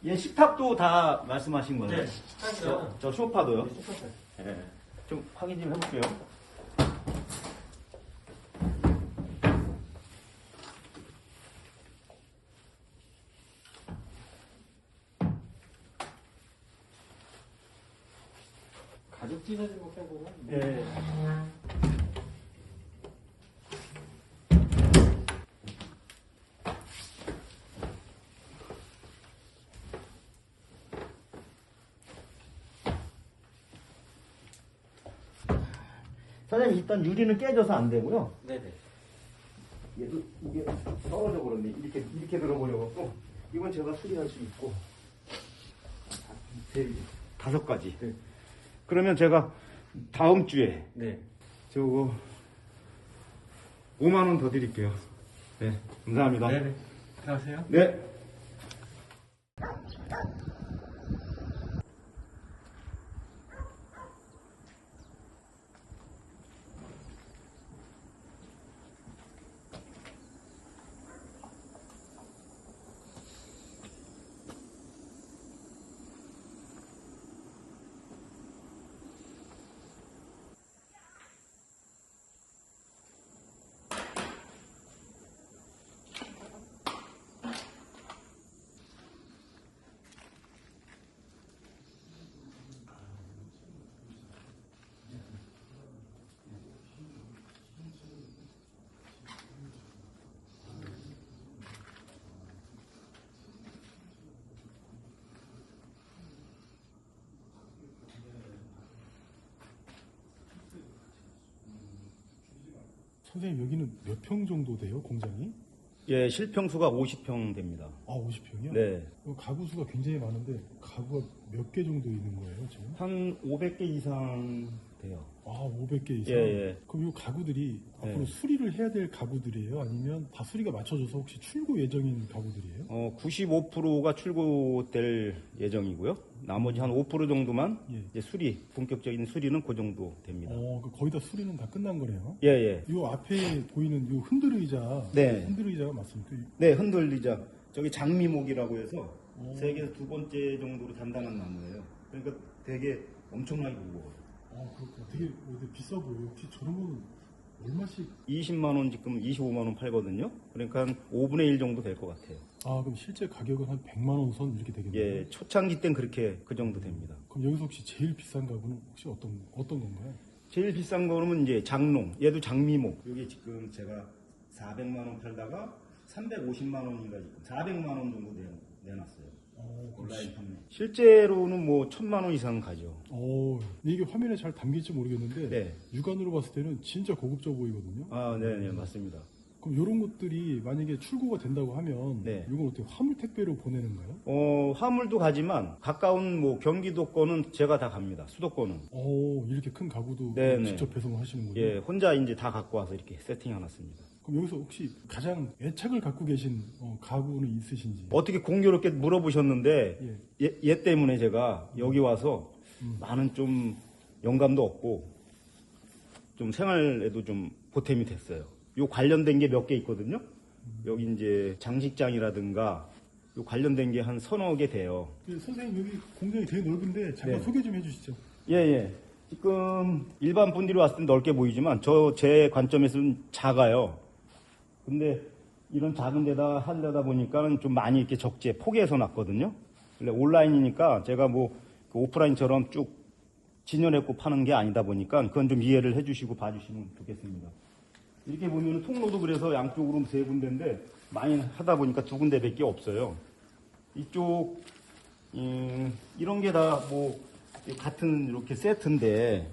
예, 식탁도 다 말씀하신 거예요? 네, 식탁이랑 저 소파도요? 네, 소파. 예. 좀 확인 좀 해볼게요. 가죽 찢어진 거 빼고는 예. 사장님, 일단 유리는 깨져서 안 되고요. 네네. 얘도 이게 떨어져 버렸네. 이렇게 들어버려갖고 이건 제가 수리할 수 있고. 다섯 가지. 네. 그러면 제가 다음 주에 네. 저거 5만 원 더 드릴게요. 네, 감사합니다. 네네. 들어가세요. 네. 선생님 여기는 몇 평 정도 돼요, 공장이? 예, 실평수가 50평 됩니다. 아, 50평이요? 네. 가구 수가 굉장히 많은데 가구가 몇 개 정도 있는 거예요, 지금? 한 500개 이상 돼요. 아, 500개 이상? 예, 예. 그럼 이 가구들이 앞으로 예. 수리를 해야 될 가구들이에요? 아니면 다 수리가 맞춰져서 혹시 출고 예정인 가구들이에요? 95%가 출고될 예정이고요. 나머지 한 5% 정도만 예. 이제 본격적인 수리는 그 정도 됩니다. 거의 다 수리는 다 끝난 거네요? 예, 예. 이 앞에 보이는 이 흔들의자, 네. 흔들의자가 맞습니까? 네, 흔들리자. 저기 장미목이라고 해서 오. 세계에서 두 번째 정도로 단단한 나무예요. 그러니까 되게 엄청나게 무거워요. 그렇구나. 되게 비싸 보여요. 혹시 저런 거는 얼마씩? 20만 원 지금 25만 원 팔거든요. 그러니까 한 5분의 1 정도 될 것 같아요. 그럼 실제 가격은 한 100만 원 선 이렇게 되겠네요? 예, 초창기 땐 그렇게 그 정도 됩니다. 그럼 여기서 혹시 제일 비싼 가구는 혹시 어떤 건가요? 제일 비싼 거는 이제 장롱, 얘도 장미목. 여기 지금 제가 400만 원 팔다가 350만 원인가 지금 400만 원 정도 내놨어요. 온라인 판매. 실제로는 뭐 1000만 원 이상 가죠. 이게 화면에 잘 담길지 모르겠는데 네. 육안으로 봤을 때는 진짜 고급져 보이거든요. 아, 네, 맞습니다. 그럼 이런 것들이 만약에 출고가 된다고 하면 네. 이건 어떻게 화물 택배로 보내는가요? 화물도 가지만 가까운 뭐 경기도권은 제가 다 갑니다. 수도권은. 이렇게 큰 가구도 네네. 직접 배송을 하시는군요. 예, 혼자 이제 다 갖고 와서 이렇게 세팅해놨습니다. 그럼 여기서 혹시 가장 애착을 갖고 계신 가구는 있으신지? 어떻게 공교롭게 물어보셨는데 얘 때문에 제가 여기 와서 많은 좀 영감도 얻고 좀 생활에도 좀 보탬이 됐어요. 요 관련된 게 몇 개 있거든요. 여기 이제 장식장이라든가 요 관련된 게 한 서너 개 돼요. 선생님 여기 공장이 되게 넓은데 잠깐 네. 소개 좀 해주시죠. 예. 지금 일반 분들이 왔을 때 넓게 보이지만 제 관점에서는 작아요. 근데 이런 작은 데다 하려다 보니까는 좀 많이 이렇게 적재 포개해서 놨거든요. 근데 온라인이니까 제가 뭐 그 오프라인처럼 쭉 진열했고 파는 게 아니다 보니까 그건 좀 이해를 해주시고 봐주시면 좋겠습니다. 이렇게 보면 통로도 그래서 양쪽으로 세 군데인데 많이 하다 보니까 두 군데밖에 없어요. 이쪽 이런 게 다 뭐 같은 이렇게 세트인데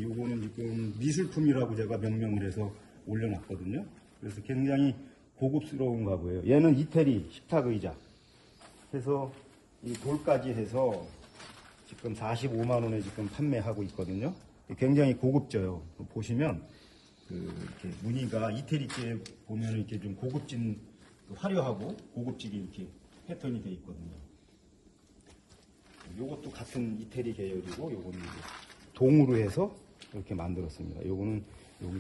요거는 지금 미술품이라고 제가 명명을 해서 올려놨거든요. 그래서 굉장히 고급스러운 가구예요. 얘는 이태리 식탁 의자 해서 이 돌까지 해서 지금 45만 원에 지금 판매하고 있거든요. 굉장히 고급져요. 보시면 이렇게 무늬가 이태리께 보면 이렇게 좀 고급진 화려하고 고급지게 이렇게 패턴이 되어 있거든요. 요것도 같은 이태리 계열이고 요거는 이제 동으로 해서 이렇게 만들었습니다. 요거는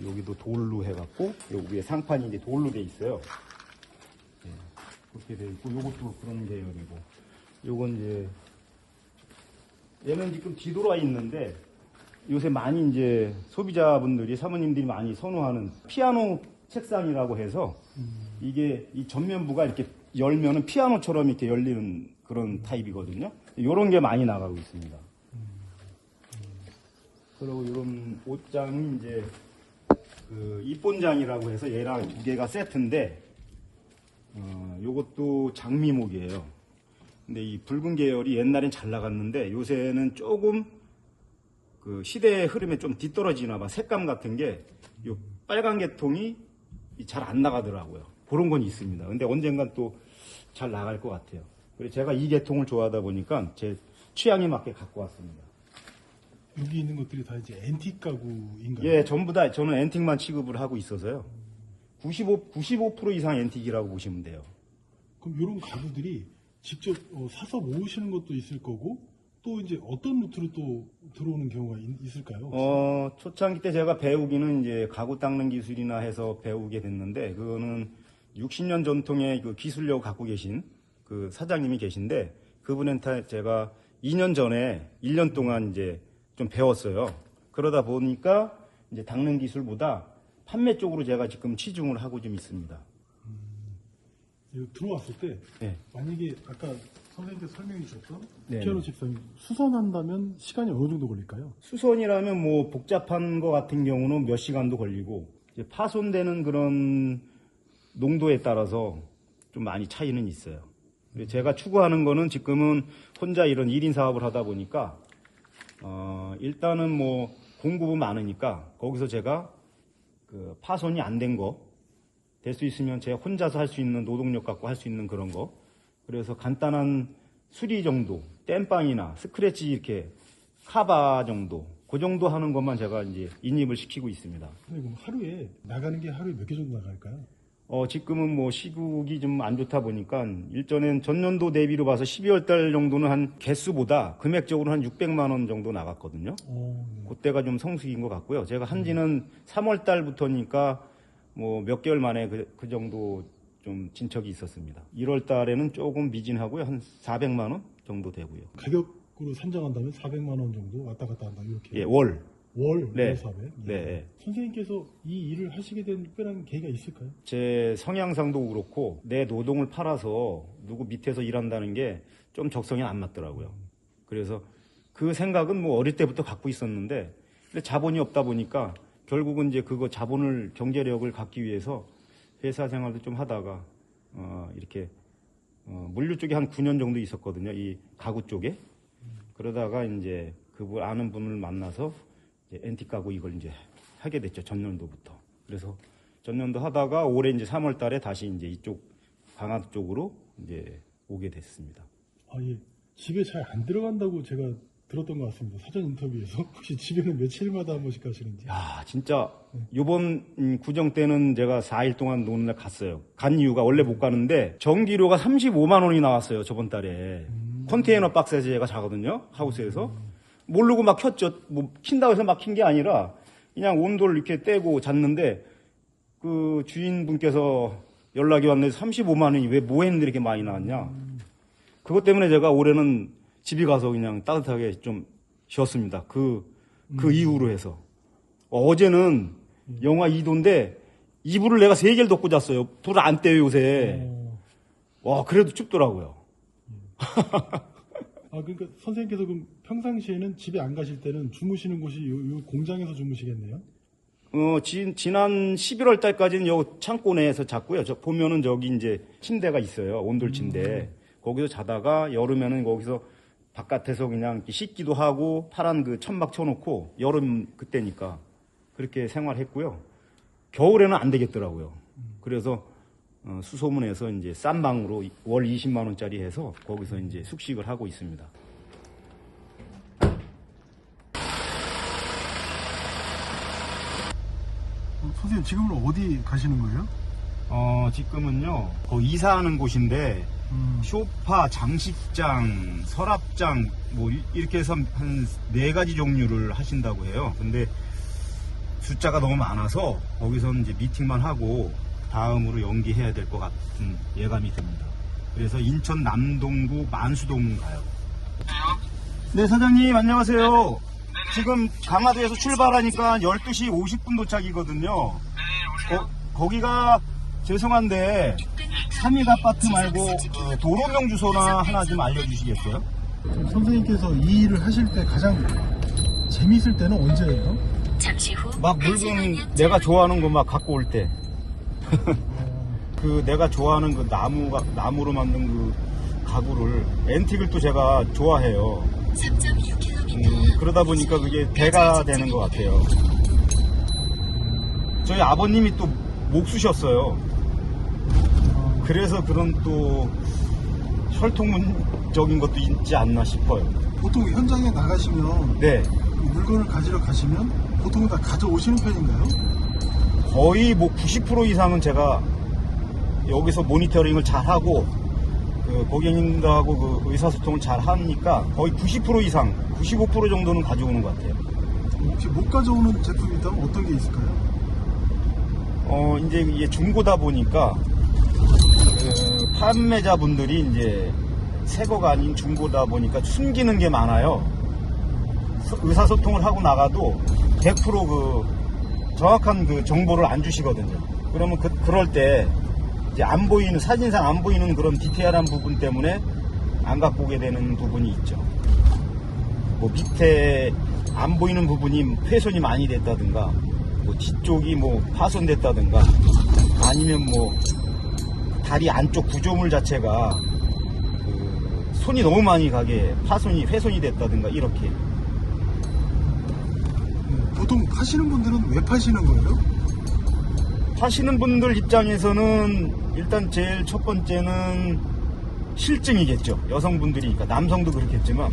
여기도 돌로 해갖고 여기 위에 상판이 이제 돌로 돼 있어요. 예. 이렇게 돼 있고, 요것도 그런 계열이고, 요건 이제 얘는 지금 뒤돌아 있는데 요새 많이 이제 소비자분들이 사모님들이 많이 선호하는 피아노 책상이라고 해서 이게 이 전면부가 이렇게 열면은 피아노처럼 이렇게 열리는 그런 타입이거든요. 요런 게 많이 나가고 있습니다. 그리고 이런 옷장이 이제 그 입본장이라고 해서 얘랑 두 개가 세트인데 요것도 장미목이에요. 근데 이 붉은 계열이 옛날엔 잘 나갔는데 요새는 조금 그 시대의 흐름에 좀 뒤떨어지나 봐. 색감 같은 게 요 빨간 계통이 잘 안 나가더라고요. 그런 건 있습니다. 근데 언젠간 또 잘 나갈 것 같아요. 그래서 제가 이 계통을 좋아하다 보니까 제 취향에 맞게 갖고 왔습니다. 여기 있는 것들이 다 이제 앤틱 가구인가요? 예, 전부 다 저는 앤틱만 취급을 하고 있어서요. 95% 이상 앤틱이라고 보시면 돼요. 그럼 이런 가구들이 직접 사서 모으시는 것도 있을 거고 또 이제 어떤 루트로 또 들어오는 경우가 있을까요? 혹시? 초창기 때 제가 배우기는 이제 가구 닦는 기술이나 해서 배우게 됐는데 그거는 60년 전통의 그 기술력을 갖고 계신 그 사장님이 계신데 그분한테 제가 2년 전에 1년 동안 이제 좀 배웠어요. 그러다 보니까 이제 닦는 기술보다 판매 쪽으로 제가 지금 치중을 하고 좀 있습니다. 들어왔을 때 네. 만약에 아까 선생님께서 설명해 주셨던 네. 피아노 책상이 수선한다면 시간이 어느 정도 걸릴까요? 수선이라면 뭐 복잡한 거 같은 경우는 몇 시간도 걸리고 이제 파손되는 그런 농도에 따라서 좀 많이 차이는 있어요. 제가 추구하는 거는 지금은 혼자 이런 1인 사업을 하다 보니까 일단은 뭐 공급은 많으니까 거기서 제가 그 파손이 안 된 거 될 수 있으면 제가 혼자서 할 수 있는 노동력 갖고 할 수 있는 그런 거 그래서 간단한 수리 정도 땜빵이나 스크래치 이렇게 카바 정도 그 정도 하는 것만 제가 이제 인입을 시키고 있습니다. 그럼 하루에 나가는 게 하루에 몇 개 정도 나갈까요? 지금은 뭐 시국이 좀 안 좋다 보니까 일전엔 전년도 대비로 봐서 12월 달 정도는 한 개수보다 금액적으로 한 600만 원 정도 나갔거든요. 네. 그때가 좀 성수기인 것 같고요. 제가 한지는 3월 달부터니까 뭐 몇 개월 만에 그 정도 좀 진척이 있었습니다. 1월 달에는 조금 미진하고요. 한 400만 원 정도 되고요. 가격으로 산정한다면 400만 원 정도 왔다 갔다 한다 이렇게. 예, 월. 월 네. 400. 네. 선생님께서 이 일을 하시게 된 특별한 계기가 있을까요? 제 성향상도 그렇고 내 노동을 팔아서 누구 밑에서 일한다는 게 좀 적성에 안 맞더라고요. 그래서 그 생각은 뭐 어릴 때부터 갖고 있었는데 근데 자본이 없다 보니까 결국은 이제 그거 자본을 경제력을 갖기 위해서 회사 생활도 좀 하다가 이렇게 물류 쪽에 한 9년 정도 있었거든요. 이 가구 쪽에. 그러다가 이제 그분 아는 분을 만나서 이제 앤틱 가구 이걸 이제 하게 됐죠. 전년도부터. 그래서 전년도 하다가 올해 이제 3월 달에 다시 이제 이쪽 강화도 쪽으로 이제 오게 됐습니다. 예. 집에 잘 안 들어간다고 제가 들었던 것 같습니다. 사전 인터뷰에서. 혹시 집에는 며칠마다 한 번씩 가시는지? 야, 진짜 요번 구정 때는 제가 4일 동안 노는 날 갔어요. 간 이유가 원래 못 가는데 전기료가 35만 원이 나왔어요. 저번 달에. 컨테이너 박스에서 제가 자거든요. 하우스에서. 모르고 막 켰죠. 뭐 킨다고 해서 막 킨 게 아니라 그냥 온도를 이렇게 떼고 잤는데 그 주인분께서 연락이 왔는데 35만 원이 왜 뭐 했는데 이렇게 많이 나왔냐. 그것 때문에 제가 올해는 집에 가서 그냥 따뜻하게 좀 쉬었습니다. 그 이후로 해서. 어제는 영하 2도인데 이불을 내가 3개를 덮고 잤어요. 불을 안 떼요, 요새. 와, 그래도 춥더라고요. 그러니까 선생님께서 그럼 평상시에는 집에 안 가실 때는 주무시는 곳이 요 공장에서 주무시겠네요? 지난 11월 달까지는 요 창고 내에서 잤고요. 저 보면은 저기 이제 침대가 있어요. 온돌 침대. 거기서 자다가 여름에는 거기서 바깥에서 그냥 이렇게 씻기도 하고 파란 그 천막 쳐놓고 여름 그때니까 그렇게 생활했고요. 겨울에는 안 되겠더라고요. 그래서 수소문해서 이제 싼 방으로 월 20만 원짜리 해서 거기서 이제 숙식을 하고 있습니다. 선생님 지금은 어디 가시는 거예요? 지금은요, 이사하는 곳인데, 쇼파, 장식장, 서랍장, 뭐, 이렇게 해서 한 4가지 종류를 하신다고 해요. 근데 숫자가 너무 많아서, 거기서 이제 미팅만 하고, 다음으로 연기해야 될 것 같은 예감이 듭니다. 그래서 인천 남동구 만수동 가요. 네, 사장님 안녕하세요. 지금 강화도에서 출발하니까 12시 50분 도착이거든요. 거기가 죄송한데 삼익 아파트 말고 도로명 주소나 하나 좀 알려주시겠어요? 선생님께서 이 일을 하실 때 가장 재밌을 때는 언제예요? 잠시 후 막 물건 내가 좋아하는 거 막 갖고 올 때. 그 내가 좋아하는 그 나무로 만든 그 가구를 앤틱을 또 제가 좋아해요. 3.6km 그러다 보니까 그게 배가 되는 것 같아요. 저희 아버님이 또 목수셨어요. 그래서 그런 또 혈통적인 것도 있지 않나 싶어요. 보통 현장에 나가시면 네, 물건을 가지러 가시면 보통 다 가져오시는 편인가요? 거의 뭐 90% 이상은 제가 여기서 모니터링을 잘 하고 그 고객님들하고 그 의사소통을 잘 하니까 거의 90% 이상, 95% 정도는 가져오는 것 같아요. 혹시 못 가져오는 제품이 있다면 어떤 게 있을까요? 이제 이게 중고다 보니까 그 판매자분들이 이제 새거가 아닌 중고다 보니까 숨기는 게 많아요. 의사소통을 하고 나가도 100% 정확한 그 정보를 안 주시거든요. 그러면 그럴 때 이제 안 보이는, 사진상 안 보이는 그런 디테일한 부분 때문에 안 갖고 오게 되는 부분이 있죠. 뭐 밑에 안 보이는 부분이 훼손이 많이 됐다든가, 뭐 뒤쪽이 뭐 파손됐다든가, 아니면 뭐 다리 안쪽 구조물 자체가 그 손이 너무 많이 가게 훼손이 됐다든가 이렇게. 보통 파시는 분들은 왜 파시는 거예요? 파시는 분들 입장에서는 일단 제일 첫 번째는 실증이겠죠. 여성분들이니까, 남성도 그렇겠지만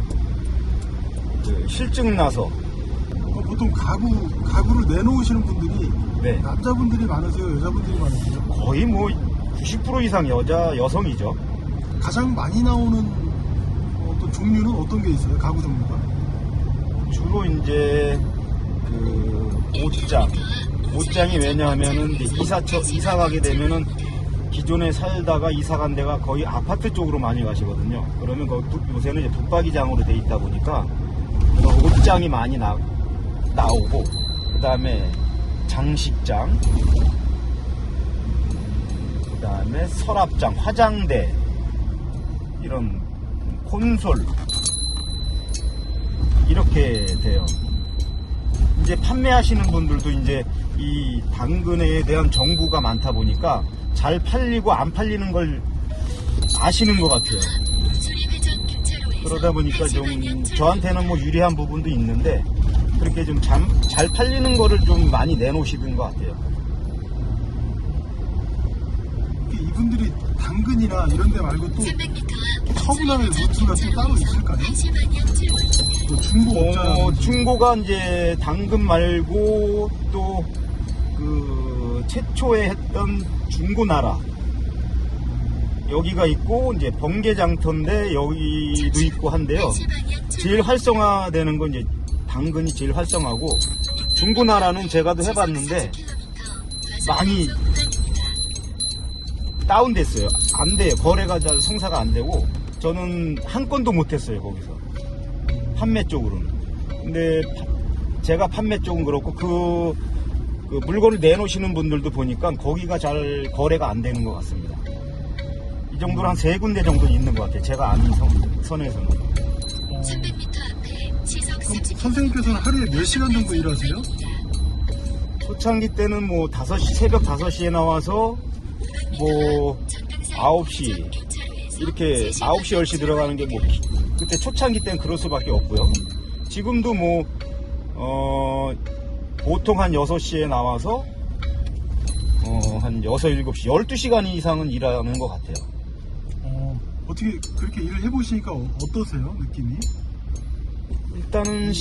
그 실증 나서. 보통 가구를 내놓으시는 분들이 네. 남자분들이 많으세요? 여자분들이 많으세요? 거의 뭐 90% 이상 여성이죠. 가장 많이 나오는 어떤 종류는 어떤 게 있어요? 가구 종류가? 주로 이제 그 옷장이 왜냐하면은 이제 이사 가게 되면은 기존에 살다가 이사 간 데가 거의 아파트 쪽으로 많이 가시거든요. 그러면 요새는 이제 붙박이장으로 돼 있다 보니까 옷장이 많이 나오고, 그 다음에 장식장, 그 다음에 서랍장, 화장대, 이런 콘솔, 이렇게 돼요. 이제 판매하시는 분들도 이제 이 당근에 대한 정보가 많다 보니까 잘 팔리고 안 팔리는 걸 아시는 것 같아요. 그러다 보니까 좀 저한테는 뭐 유리한 부분도 있는데 그렇게 좀 잘 팔리는 거를 좀 많이 내놓으시는 것 같아요. 이분들이 당근이나 이런 데 말고 또 처분할 루트가 또 따로 있을까요? 또 중고 업자 중고가 이제 당근 말고 또 그 최초에 했던 중고나라 여기가 있고, 이제 번개장터인데 여기도 있고 한데요. 제일 활성화되는 건 이제 당근이 제일 활성화고, 중고나라는 제가도 해봤는데 많이 다운됐어요. 안 돼요. 거래가 잘 성사가 안 되고, 저는 한 건도 못했어요 거기서, 판매 쪽으로는. 근데 제가 판매 쪽은 그렇고 그 물건을 내놓으시는 분들도 보니까 거기가 잘 거래가 안 되는 것 같습니다. 이 정도로 한 3군데 정도 있는 것 같아요. 제가 아는 선에서는. 300m 앞에 시속 그럼 30km 선생님께서는 하루에 몇 시간 정도 일하세요? 초창기 때는 뭐 새벽 5시에 나와서 뭐 9시 이렇게 9시 10시 들어가는 게 뭐 그때 초창기 때는 그럴 수밖에 없고요. 지금도 뭐 보통 한 6시에 나와서 한 6, 7시 12시간 이상은 일하는 것 같아요. 어떻게 그렇게 일을 해보시니까 어떠세요? 느낌이? 일단은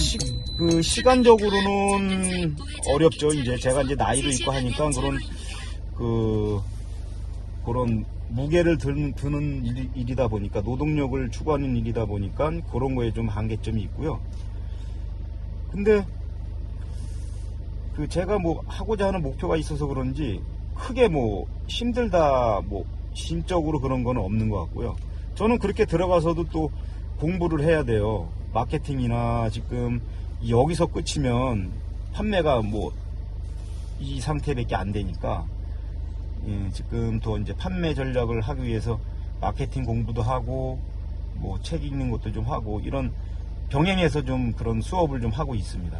시간적으로는 어렵죠. 이제 제가 이제 나이도 있고 하니까 그런 무게를 드는 일이다 보니까, 노동력을 추구하는 일이다 보니까 그런 거에 좀 한계점이 있고요. 근데 제가 뭐 하고자 하는 목표가 있어서 그런지 크게 뭐 힘들다, 뭐 심적으로 그런 건 없는 것 같고요. 저는 그렇게 들어가서도 또 공부를 해야 돼요. 마케팅이나 지금 여기서 끝이면 판매가 뭐 이 상태밖에 안 되니까 지금 더 이제 판매 전략을 하기 위해서 마케팅 공부도 하고 뭐 책 읽는 것도 좀 하고 이런 병행해서 좀 그런 수업을 좀 하고 있습니다.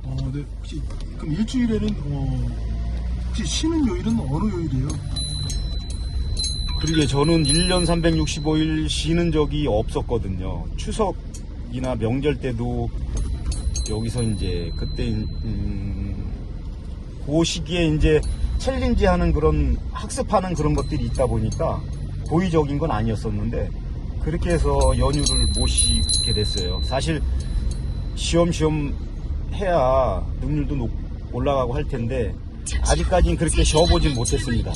네. 혹시 그럼 일주일에는 혹시 쉬는 요일은 어느 요일이에요? 그러게 저는 1년 365일 쉬는 적이 없었거든요. 추석이나 명절 때도 여기서 이제 그때 그 시기에 이제 챌린지 하는 그런 학습하는 그런 것들이 있다 보니까 고의적인 건 아니었었는데 그렇게 해서 연휴를 못 쉬게 됐어요. 사실 쉬엄쉬엄 해야 능률도 올라가고 할 텐데 아직까지는 그렇게 쉬어보진 못했습니다.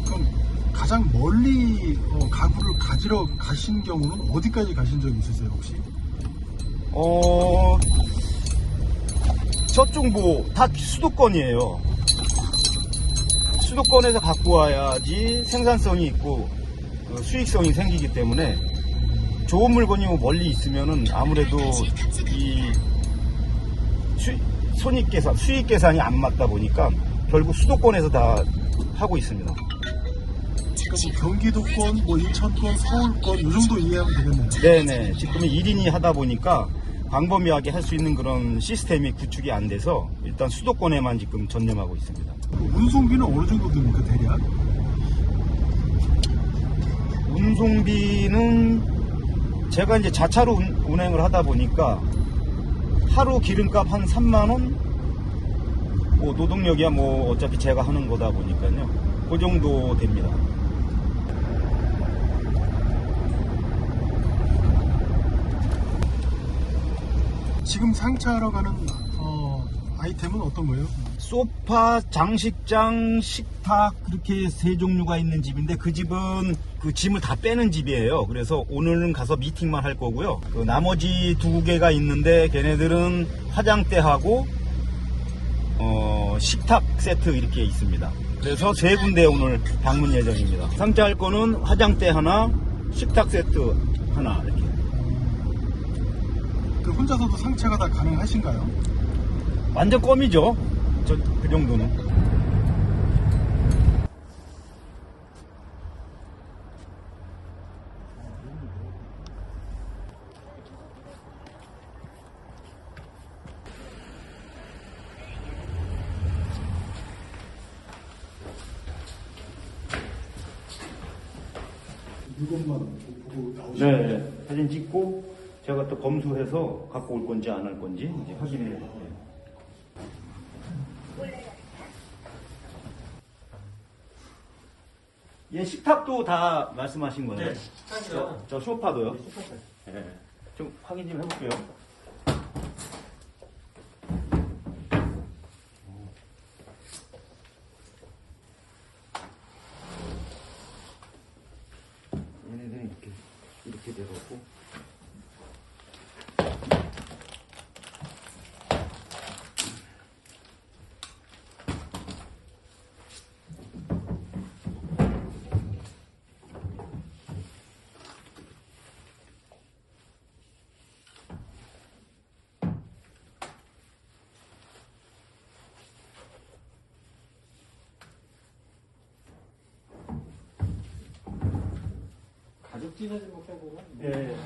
그럼 가장 멀리 가구를 가지러 가신 경우는 어디까지 가신 적이 있으세요 혹시? 저쪽 뭐 다 수도권이에요. 수도권에서 갖고 와야지 생산성이 있고 수익성이 생기기 때문에 좋은 물건이 뭐 멀리 있으면은 아무래도 이 수익 계산이 안 맞다 보니까 결국 수도권에서 다 하고 있습니다. 그러니까 뭐 경기도권, 뭐 인천권, 서울권 이 정도 이해하면 되겠네요. 네네. 지금은 1인이 하다 보니까 광범위하게 할 수 있는 그런 시스템이 구축이 안 돼서 일단 수도권에만 지금 전념하고 있습니다. 운송비는 어느 정도 듭니까 대략? 운송비는 제가 이제 자차로 운행을 하다 보니까 하루 기름값 한 3만원? 뭐 노동력이야 뭐 어차피 제가 하는 거다 보니까요. 그 정도 됩니다. 지금 상차하러 가는 아이템은 어떤 거예요? 소파, 장식장, 식탁 그렇게 세 종류가 있는 집인데 그 집은 그 짐을 다 빼는 집이에요. 그래서 오늘은 가서 미팅만 할 거고요. 그 나머지 두 개가 있는데 걔네들은 화장대하고 식탁 세트 이렇게 있습니다. 그래서 세 군데 오늘 방문 예정입니다. 상차할 거는 화장대 하나, 식탁 세트 하나 이렇게. 그 혼자서도 상차가 다 가능하신가요? 완전 껌이죠. 그 정도는. 물건만 보고 나오시면 네, 사진 찍고 제가 또 검수해서 갖고 올 건지 안 할 건지 이제 확인해야 돼요. 예, 식탁도 다 말씀하신 거예요? 네, 식탁이요. 저 소파도요? 네, 식탁까지. 네. 좀 확인 좀 해볼게요. 얘네들은 이렇게 돼갖고. 가죽 찢어진 거 빼고는 네.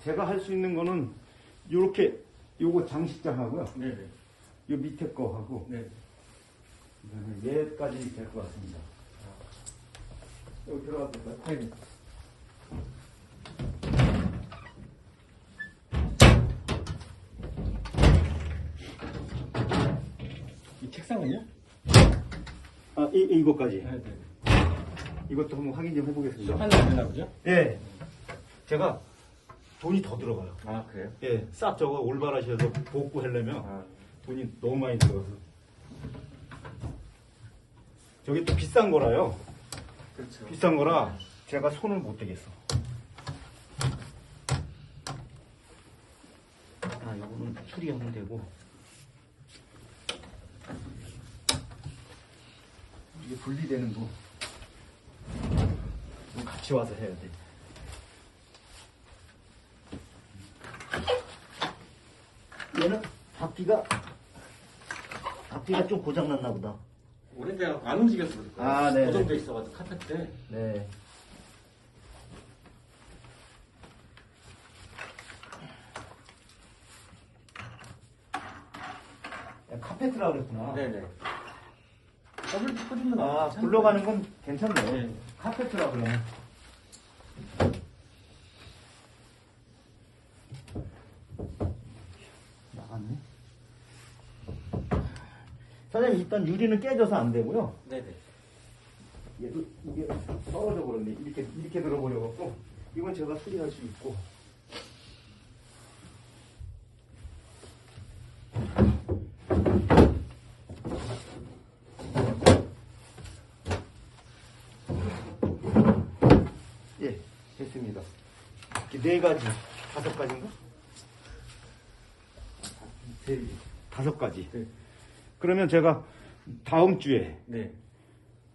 제가 할 수 있는 거는 요렇게 요거 장식장 하고요. 네네. 요 밑에 거 하고 네. 그다음에 얘까지 될 것 같습니다. 여기 들어가도 될까요? 네. 이 책상은요? 아, 이거까지. 네, 네. 이것도 한번 확인 좀 해보겠습니다. 시판이 안 되나 보죠? 예. 제가 돈이 더 들어가요. 아, 그래요? 예. 싹 저거 올바라시에서 복구하려면 아, 돈이 너무 많이 들어가서. 저게 또 비싼 거라요. 그렇죠. 비싼 거라 제가 손을 못 대겠어. 아, 요거는 수리하면 되고. 이게 분리되는 거. 이거 같이 와서 해야 돼. 얘는 바퀴가 좀 고장났나 보다. 오래돼서 안 움직여서 그럴 거예요. 아, 네. 고정돼 있어가지고 카페트에. 네. 카페트라 그랬구나. 네네. 더블 뿌리면 아, 굴러가는 건 괜찮네. 네. 카페트라 그러네. 나갔네. 사장님, 일단 유리는 깨져서 안 되고요. 네네. 얘도 이게 떨어져 버렸네. 이렇게 들어버려갖고 이건 제가 수리할 수 있고. 예, 됐습니다. 이렇게 4가지, 5가지인가? 다섯 가지. 네. 그러면 제가 다음 주에 네.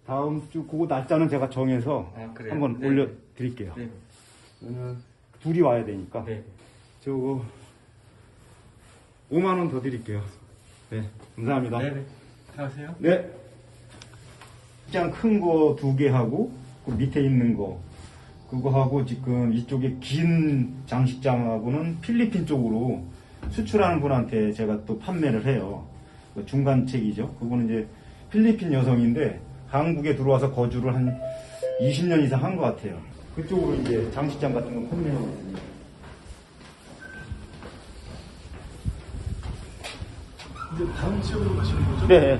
다음 주 그거 날짜는 제가 정해서 아, 그래요? 한번 네. 올려드릴게요. 네. 둘이 와야 되니까 네. 저거 5만 원 더 드릴게요. 네, 감사합니다. 네네. 들어가세요. 네. 가장 큰 거 2개 하고 그 밑에 있는 거 그거 하고 지금 이쪽에 긴 장식장하고는 필리핀 쪽으로 수출하는 분한테 제가 또 판매를 해요. 그 중간책이죠. 그거는 이제 필리핀 여성인데 한국에 들어와서 거주를 한 20년 이상 한 것 같아요. 그쪽으로 이제 장식장 같은 거 판매하고 있습니다. 이제 다음 지역으로 가시는 거죠? 네.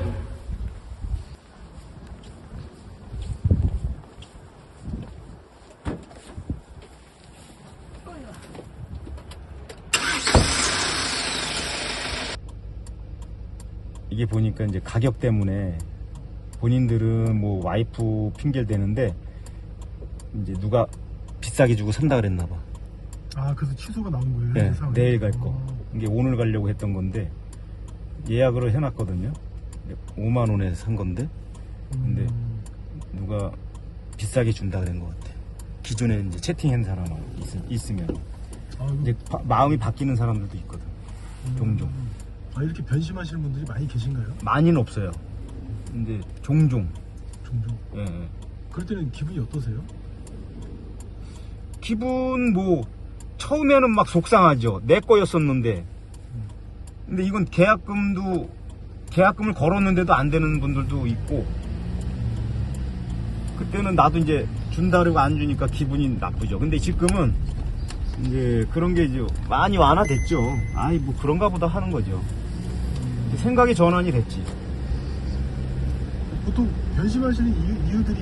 이게 보니까 이제 가격 때문에 본인들은 뭐 와이프 핑계를 대는데 이제 누가 비싸게 주고 산다 그랬나 봐. 아, 그래서 취소가 나온 거예요? 네, 이 상황이? 내일 갈 거. 이게 오늘 가려고 했던 건데 예약으로 해놨거든요. 5만 원에 산 건데 근데 누가 비싸게 준다 그런 것 같아. 기존에 이제 채팅한 사람하고 있으면 아, 이거, 이제 마음이 바뀌는 사람들도 있거든. 종종. 아, 이렇게 변심하시는 분들이 많이 계신가요? 많이는 없어요. 근데 종종. 종종. 예, 예. 그럴 때는 기분이 어떠세요? 기분 뭐 처음에는 막 속상하죠. 내 거였었는데. 근데 이건 계약금을 걸었는데도 안 되는 분들도 있고. 그때는 나도 이제 준다 그러고 안 주니까 기분이 나쁘죠. 근데 지금은 이제 그런 게 이제 많이 완화됐죠. 아이 뭐 그런가 보다 하는 거죠. 생각이 전환이 됐지. 보통 변심하시는 이유들이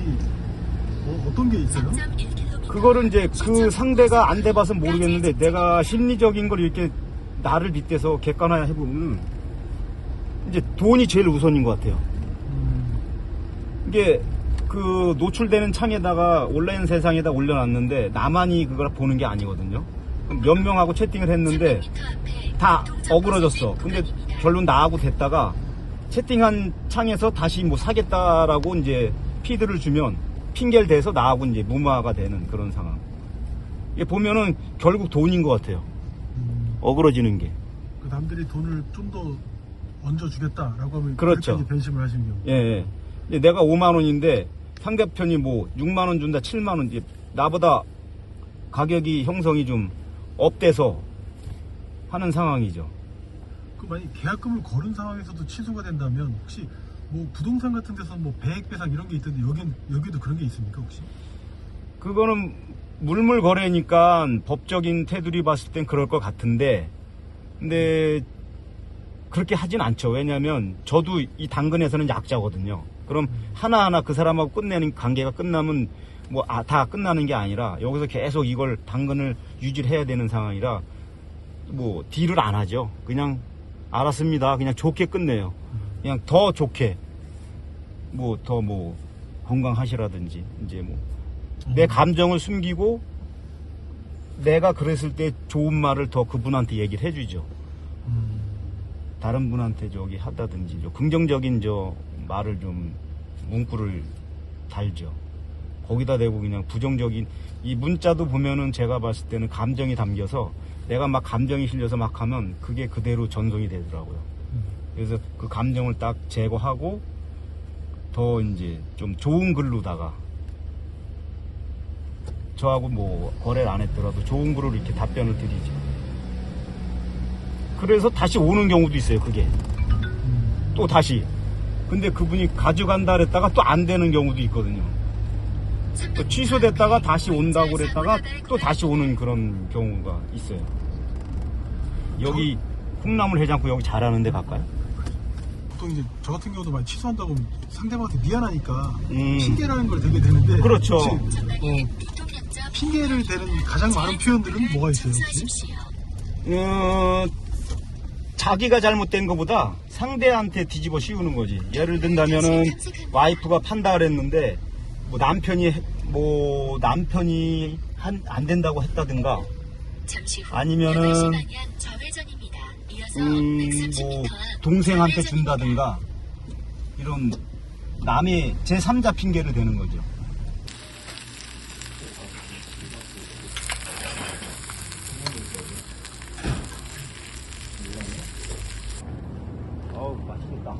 어떤 게 있어요? 3.1km 그거를 이제 그 상대가 안 돼봐서 모르겠는데 내가 심리적인 걸 이렇게 나를 빗대서 객관화해보면 이제 돈이 제일 우선인 것 같아요. 이게 그 노출되는 창에다가 온라인 세상에다 올려놨는데 나만이 그걸 보는 게 아니거든요. 몇 명하고 채팅을 했는데 300m 앞에 다 동작 어그러졌어. 버스 근데 구간입니다. 결론 나하고 됐다가 채팅한 창에서 다시 뭐 사겠다라고 이제 피드를 주면 핑계를 대서 나하고 이제 무마가 되는 그런 상황. 이게 보면은 결국 돈인 것 같아요. 어그러지는 게. 그 남들이 돈을 좀 더 얹어주겠다라고 하면 그렇죠. 그렇게 이제 변심을 하시는 경우. 예, 예. 이제 내가 5만 원인데 상대편이 뭐 6만 원 준다, 7만 원. 이제 나보다 가격이 형성이 좀 업돼서 하는 상황이죠. 그 만약 계약금을 걸은 상황에서도 취소가 된다면 혹시 뭐 부동산 같은 데서 뭐 배액 배상 이런 게 있던데 여기도 그런 게 있습니까 혹시? 그거는 물물 거래니까 법적인 테두리 봤을 땐 그럴 것 같은데, 근데 그렇게 하진 않죠. 왜냐하면 저도 이 당근에서는 약자거든요. 그럼 하나하나 그 사람하고 끝내는 관계가 끝나면 뭐 다 끝나는 게 아니라 여기서 계속 이걸 당근을 유지를 해야 되는 상황이라 뭐 딜을 안 하죠. 그냥 알았습니다. 그냥 좋게 끝내요. 그냥 더 좋게 뭐 더 뭐 건강하시라든지 이제 뭐 내 감정을 숨기고 내가 그랬을 때 좋은 말을 더 그분한테 얘기를 해주죠. 다른 분한테 저기 하다든지 긍정적인 말을 좀 문구를 달죠. 거기다 대고 그냥 부정적인 이 문자도 보면은 제가 봤을 때는 감정이 담겨서 내가 막 감정이 실려서 막 하면 그게 그대로 전송이 되더라고요. 그래서 그 감정을 딱 제거하고 더 이제 좀 좋은 글로다가 저하고 뭐 거래를 안 했더라도 좋은 글로 이렇게 답변을 드리죠. 그래서 다시 오는 경우도 있어요. 그게 또 다시 근데 그분이 가져간다 그랬다가 또 안 되는 경우도 있거든요. 또 취소됐다가 다시 온다고 그랬다가 또 다시 오는 그런 경우가 있어요. 여기 콩나물 해장국 여기 잘하는데 갈까요? 보통 이제 저 같은 경우도 많이 취소한다고 하면 상대방한테 미안하니까 음. 핑계라는 걸 대게 되는데 그렇죠. 혹시, 핑계를 대는 가장 많은 표현들은 뭐가 있어요 혹시? 자기가 잘못된 것보다 상대한테 뒤집어 씌우는 거지. 예를 든다면은 와이프가 판다 그랬는데 뭐 남편이 안 된다고 했다든가 아니면은 뭐 동생한테 준다든가 이런 남의 제3자 핑계를 대는 거죠. 어우 맛있겠다.